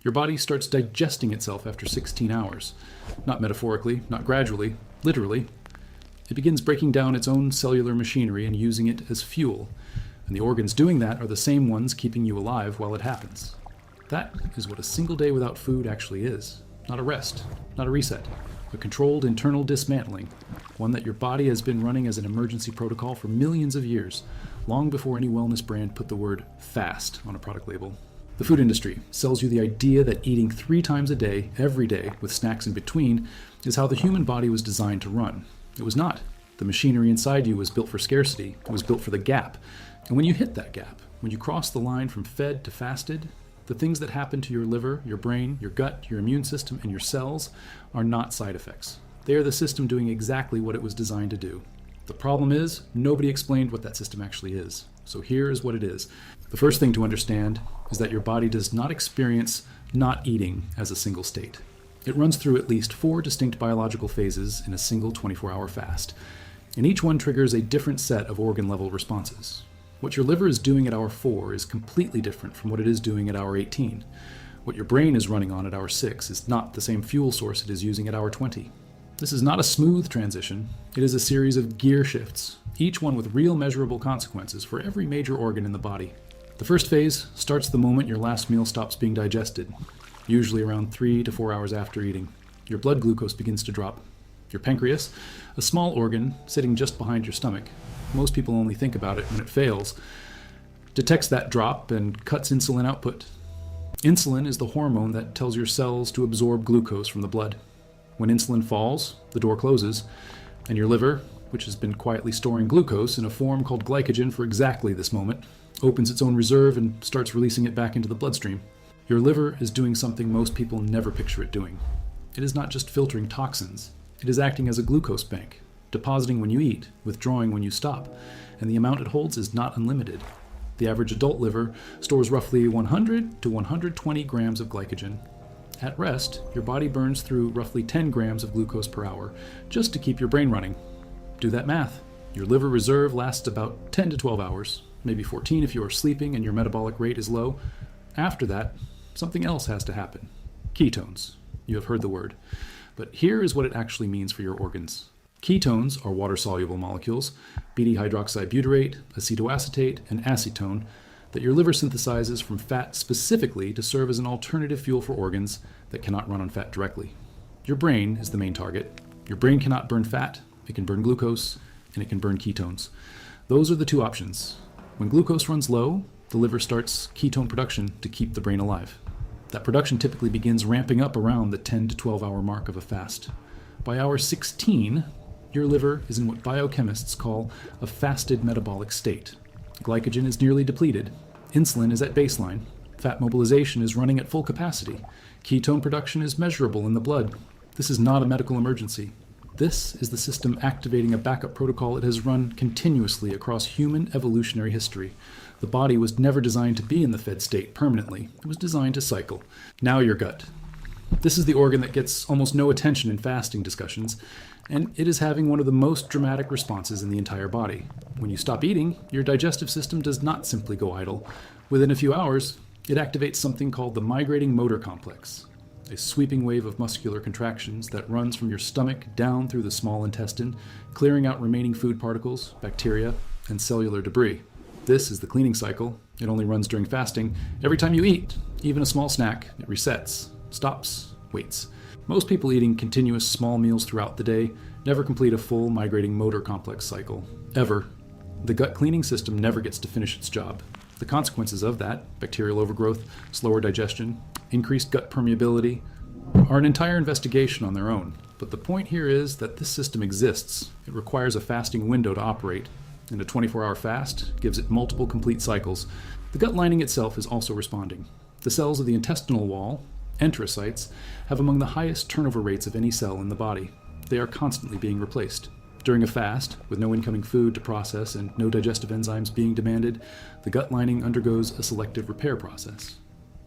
Your body starts digesting itself after 16 hours. Not metaphorically, not gradually, literally. It begins breaking down its own cellular machinery and using it as fuel. And the organs doing that are the same ones keeping you alive while it happens. That is what a single day without food actually is. Not a rest, not a reset. A controlled internal dismantling, one that your body has been running as an emergency protocol for millions of years, long before any wellness brand put the word fast on a product label. The food industry sells you the idea that eating 3 times a day, every day, with snacks in between, is how the human body was designed to run. It was not. The machinery inside you was built for scarcity. It was built for the gap. And when you hit that gap, when you cross the line from fed to fasted, the things that happen to your liver, your brain, your gut, your immune system, and your cells are not side effects. They are the system doing exactly what it was designed to do. The problem is, nobody explained what that system actually is. So here is what it is. The first thing to understand is that your body does not experience not eating as a single state. It runs through at least 4 distinct biological phases in a single 24-hour fast, and each one triggers a different set of organ-level responses. What your liver is doing at hour 4 is completely different from what it is doing at hour 18. What your brain is running on at hour 6 is not the same fuel source it is using at hour 20. This is not a smooth transition. It is a series of gear shifts, each one with real measurable consequences for every major organ in the body. The first phase starts the moment your last meal stops being digested, usually around 3 to 4 hours after eating. Your blood glucose begins to drop. Your pancreas, a small organ sitting just behind your stomach, most people only think about it when it fails, detects that drop and cuts insulin output. Insulin is the hormone that tells your cells to absorb glucose from the blood. When insulin falls, the door closes, and your liver, which has been quietly storing glucose in a form called glycogen for exactly this moment, opens its own reserve and starts releasing it back into the bloodstream. Your liver is doing something most people never picture it doing. It is not just filtering toxins. It is acting as a glucose bank, depositing when you eat, withdrawing when you stop, and the amount it holds is not unlimited. The average adult liver stores roughly 100 to 120 grams of glycogen. At rest, your body burns through roughly 10 grams of glucose per hour, just to keep your brain running. Do that math. Your liver reserve lasts about 10 to 12 hours, maybe 14 if you are sleeping and your metabolic rate is low. After that, something else has to happen. Ketones. You have heard the word. But here is what it actually means for your organs. Ketones are water-soluble molecules, beta-hydroxide butyrate, acetoacetate, and acetone, that your liver synthesizes from fat specifically to serve as an alternative fuel for organs that cannot run on fat directly. Your brain is the main target. Your brain cannot burn fat, it can burn glucose, and it can burn ketones. Those are the 2 options. When glucose runs low, the liver starts ketone production to keep the brain alive. That production typically begins ramping up around the 10 to 12 hour mark of a fast. By hour 16, your liver is in what biochemists call a fasted metabolic state. Glycogen is nearly depleted. Insulin is at baseline. Fat mobilization is running at full capacity. Ketone production is measurable in the blood. This is not a medical emergency. This is the system activating a backup protocol it has run continuously across human evolutionary history. The body was never designed to be in the fed state permanently. It was designed to cycle. Now your gut. This is the organ that gets almost no attention in fasting discussions, and it is having one of the most dramatic responses in the entire body. When you stop eating, your digestive system does not simply go idle. Within a few hours, it activates something called the migrating motor complex, a sweeping wave of muscular contractions that runs from your stomach down through the small intestine, clearing out remaining food particles, bacteria, and cellular debris. This is the cleaning cycle. It only runs during fasting. Every time you eat, even a small snack, it resets, stops, waits. Most people eating continuous small meals throughout the day never complete a full migrating motor complex cycle, ever. The gut cleaning system never gets to finish its job. The consequences of that, bacterial overgrowth, slower digestion, increased gut permeability, are an entire investigation on their own. But the point here is that this system exists. It requires a fasting window to operate, and a 24-hour fast gives it multiple complete cycles. The gut lining itself is also responding. The cells of the intestinal wall, enterocytes, have among the highest turnover rates of any cell in the body. They are constantly being replaced. During a fast, with no incoming food to process and no digestive enzymes being demanded, the gut lining undergoes a selective repair process.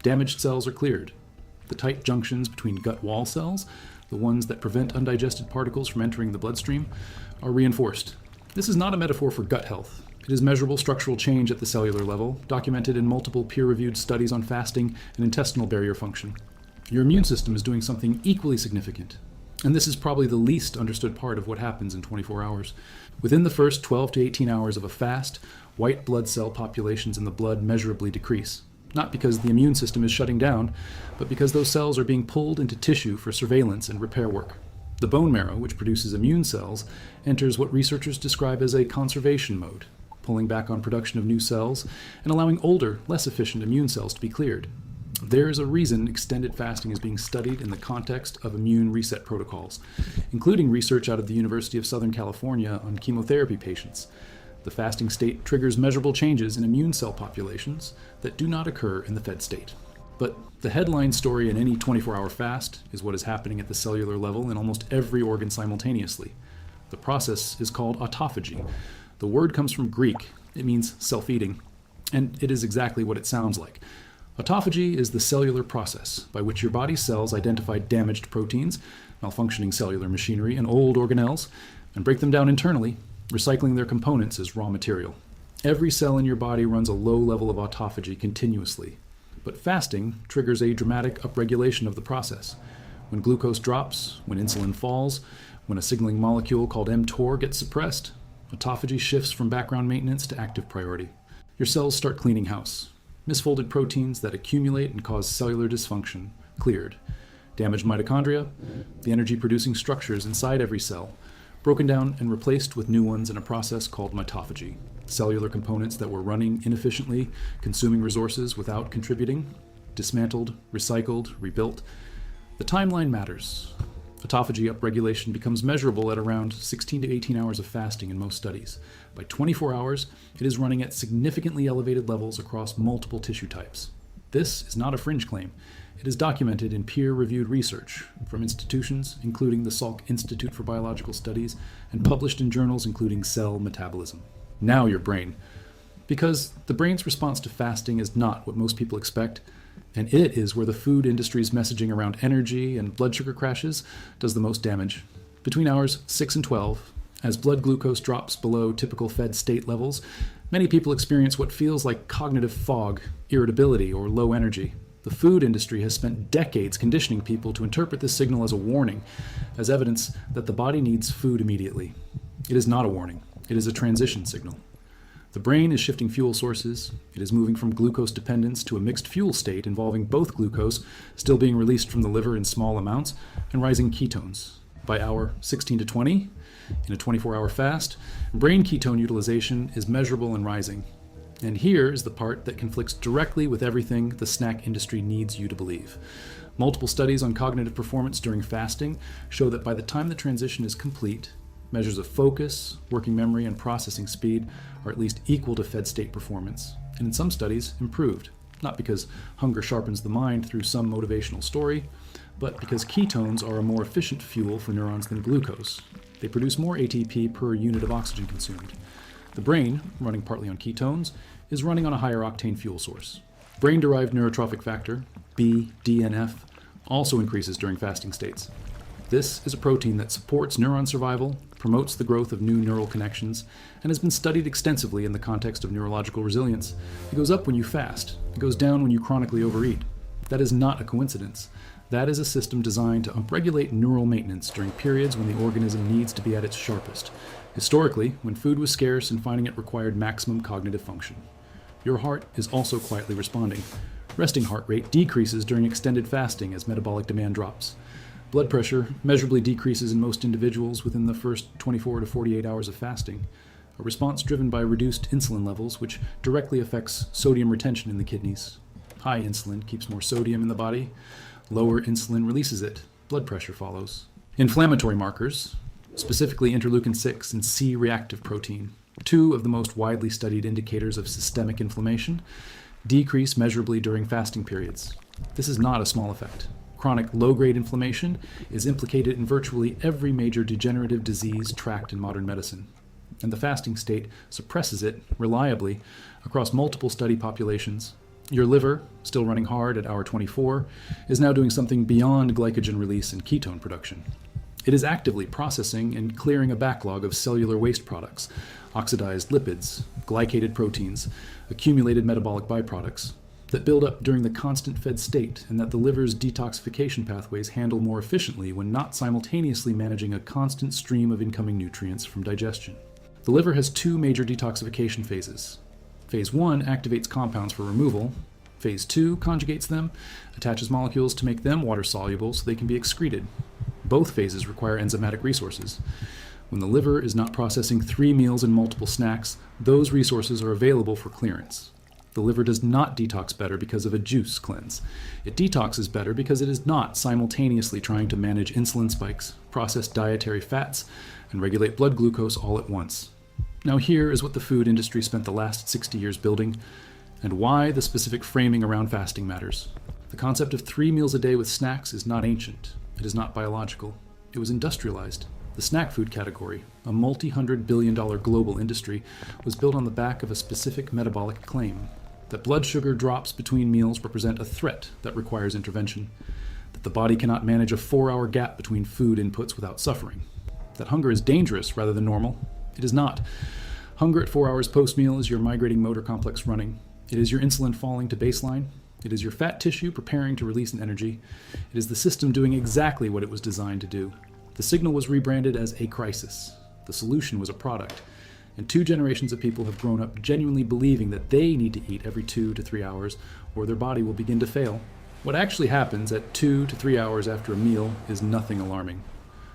Damaged cells are cleared. The tight junctions between gut wall cells, the ones that prevent undigested particles from entering the bloodstream, are reinforced. This is not a metaphor for gut health. It is measurable structural change at the cellular level, documented in multiple peer-reviewed studies on fasting and intestinal barrier function. Your immune system is doing something equally significant. And this is probably the least understood part of what happens in 24 hours. Within the first 12 to 18 hours of a fast, white blood cell populations in the blood measurably decrease. Not because the immune system is shutting down, but because those cells are being pulled into tissue for surveillance and repair work. The bone marrow, which produces immune cells, enters what researchers describe as a conservation mode, pulling back on production of new cells and allowing older, less efficient immune cells to be cleared. There is a reason extended fasting is being studied in the context of immune reset protocols, including research out of the University of Southern California on chemotherapy patients. The fasting state triggers measurable changes in immune cell populations that do not occur in the fed state. But the headline story in any 24-hour fast is what is happening at the cellular level in almost every organ simultaneously. The process is called autophagy. The word comes from Greek. It means self-eating, and it is exactly what it sounds like. Autophagy is the cellular process by which your body's cells identify damaged proteins, malfunctioning cellular machinery, and old organelles, and break them down internally, recycling their components as raw material. Every cell in your body runs a low level of autophagy continuously, but fasting triggers a dramatic upregulation of the process. When glucose drops, when insulin falls, when a signaling molecule called mTOR gets suppressed, autophagy shifts from background maintenance to active priority. Your cells start cleaning house. Misfolded proteins that accumulate and cause cellular dysfunction, cleared. Damaged mitochondria, the energy-producing structures inside every cell, broken down and replaced with new ones in a process called mitophagy. Cellular components that were running inefficiently, consuming resources without contributing, dismantled, recycled, rebuilt. The timeline matters. Autophagy upregulation becomes measurable at around 16 to 18 hours of fasting in most studies. By 24 hours, it is running at significantly elevated levels across multiple tissue types. This is not a fringe claim. It is documented in peer-reviewed research from institutions, including the Salk Institute for Biological Studies, and published in journals including Cell Metabolism. Now your brain. Because the brain's response to fasting is not what most people expect, and it is where the food industry's messaging around energy and blood sugar crashes does the most damage. Between hours 6 and 12, as blood glucose drops below typical fed state levels, many people experience what feels like cognitive fog, irritability, or low energy. The food industry has spent decades conditioning people to interpret this signal as a warning, as evidence that the body needs food immediately. It is not a warning. It is a transition signal. The brain is shifting fuel sources. It is moving from glucose dependence to a mixed fuel state involving both glucose, still being released from the liver in small amounts, and rising ketones. By hour 16 to 20, in a 24-hour fast, brain ketone utilization is measurable and rising. And here is the part that conflicts directly with everything the snack industry needs you to believe. Multiple studies on cognitive performance during fasting show that by the time the transition is complete, measures of focus, working memory, and processing speed are at least equal to fed state performance, and in some studies, improved. Not because hunger sharpens the mind through some motivational story, but because ketones are a more efficient fuel for neurons than glucose. They produce more ATP per unit of oxygen consumed. The brain, running partly on ketones, is running on a higher octane fuel source. Brain-derived neurotrophic factor, BDNF, also increases during fasting states. This is a protein that supports neuron survival, promotes the growth of new neural connections, and has been studied extensively in the context of neurological resilience. It goes up when you fast. It goes down when you chronically overeat. That is not a coincidence. That is a system designed to upregulate neural maintenance during periods when the organism needs to be at its sharpest. Historically, when food was scarce and finding it required maximum cognitive function. Your heart is also quietly responding. Resting heart rate decreases during extended fasting as metabolic demand drops. Blood pressure measurably decreases in most individuals within the first 24 to 48 hours of fasting, a response driven by reduced insulin levels, which directly affects sodium retention in the kidneys. High insulin keeps more sodium in the body. Lower insulin releases it. Blood pressure follows. Inflammatory markers, specifically interleukin-6 and C-reactive protein, two of the most widely studied indicators of systemic inflammation, decrease measurably during fasting periods. This is not a small effect. Chronic low-grade inflammation is implicated in virtually every major degenerative disease tracked in modern medicine, and the fasting state suppresses it reliably across multiple study populations. Your liver, still running hard at hour 24, is now doing something beyond glycogen release and ketone production. It is actively processing and clearing a backlog of cellular waste products, oxidized lipids, glycated proteins, accumulated metabolic byproducts that build up during the constant fed state and that the liver's detoxification pathways handle more efficiently when not simultaneously managing a constant stream of incoming nutrients from digestion. The liver has two major detoxification phases. Phase 1 activates compounds for removal. Phase 2 conjugates them, attaches molecules to make them water-soluble so they can be excreted. Both phases require enzymatic resources. When the liver is not processing 3 meals and multiple snacks, those resources are available for clearance. The liver does not detox better because of a juice cleanse. It detoxes better because it is not simultaneously trying to manage insulin spikes, process dietary fats, and regulate blood glucose all at once. Now here is what the food industry spent the last 60 years building, and why the specific framing around fasting matters. The concept of 3 meals a day with snacks is not ancient. It is not biological. It was industrialized. The snack food category, a multi-hundred-billion-dollar global industry, was built on the back of a specific metabolic claim: that blood sugar drops between meals represent a threat that requires intervention, that the body cannot manage a 4-hour gap between food inputs without suffering, that hunger is dangerous rather than normal. It is not. Hunger at 4 hours post-meal is your migrating motor complex running. It is your insulin falling to baseline. It is your fat tissue preparing to release an energy. It is the system doing exactly what it was designed to do. The signal was rebranded as a crisis. The solution was a product. And 2 generations of people have grown up genuinely believing that they need to eat every 2 to 3 hours or their body will begin to fail. What actually happens at 2 to 3 hours after a meal is nothing alarming.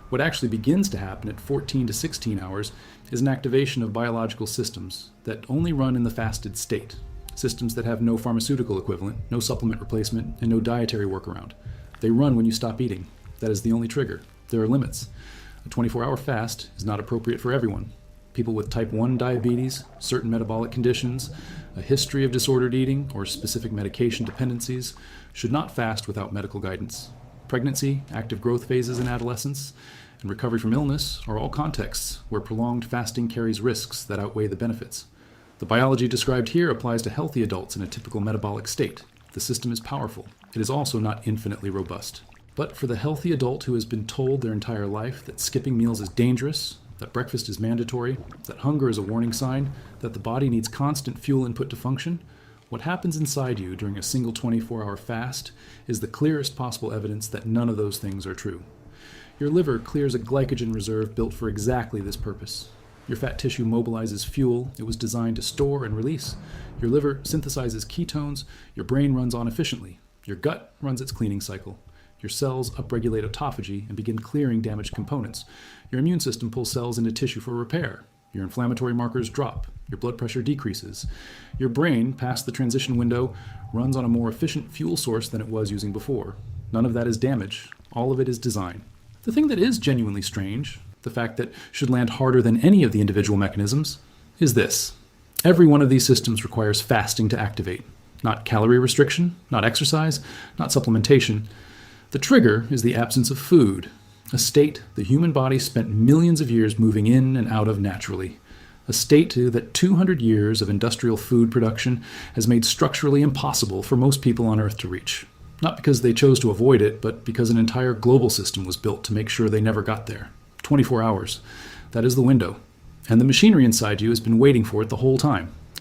What actually begins to happen at 14 to 16 hours is an activation of biological systems that only run in the fasted state. Systems that have no pharmaceutical equivalent, no supplement replacement, and no dietary workaround. They run when you stop eating. That is the only trigger. There are limits. A 24-hour fast is not appropriate for everyone. People with type 1 diabetes, certain metabolic conditions, a history of disordered eating, or specific medication dependencies should not fast without medical guidance. Pregnancy, active growth phases in adolescence, and recovery from illness are all contexts where prolonged fasting carries risks that outweigh the benefits. The biology described here applies to healthy adults in a typical metabolic state. The system is powerful. It is also not infinitely robust. But for the healthy adult who has been told their entire life that skipping meals is dangerous, that breakfast is mandatory, that hunger is a warning sign, that the body needs constant fuel input to function, what happens inside you during a single 24-hour fast is the clearest possible evidence that none of those things are true. Your liver clears a glycogen reserve built for exactly this purpose. Your fat tissue mobilizes fuel it was designed to store and release. Your liver synthesizes ketones. Your brain runs on efficiently. Your gut runs its cleaning cycle. Your cells upregulate autophagy and begin clearing damaged components. Your immune system pulls cells into tissue for repair. Your inflammatory markers drop. Your blood pressure decreases. Your brain, past the transition window, runs on a more efficient fuel source than it was using before. None of that is damage. All of it is design. The thing that is genuinely strange, the fact that should land harder than any of the individual mechanisms, is this. Every one of these systems requires fasting to activate. Not calorie restriction, not exercise, not supplementation. The trigger is the absence of food, a state the human body spent millions of years moving in and out of naturally. A state that 200 years of industrial food production has made structurally impossible for most people on Earth to reach. Not because they chose to avoid it, but because an entire global system was built to make sure they never got there. 24 hours. That is the window. And the machinery inside you has been waiting for it the whole time.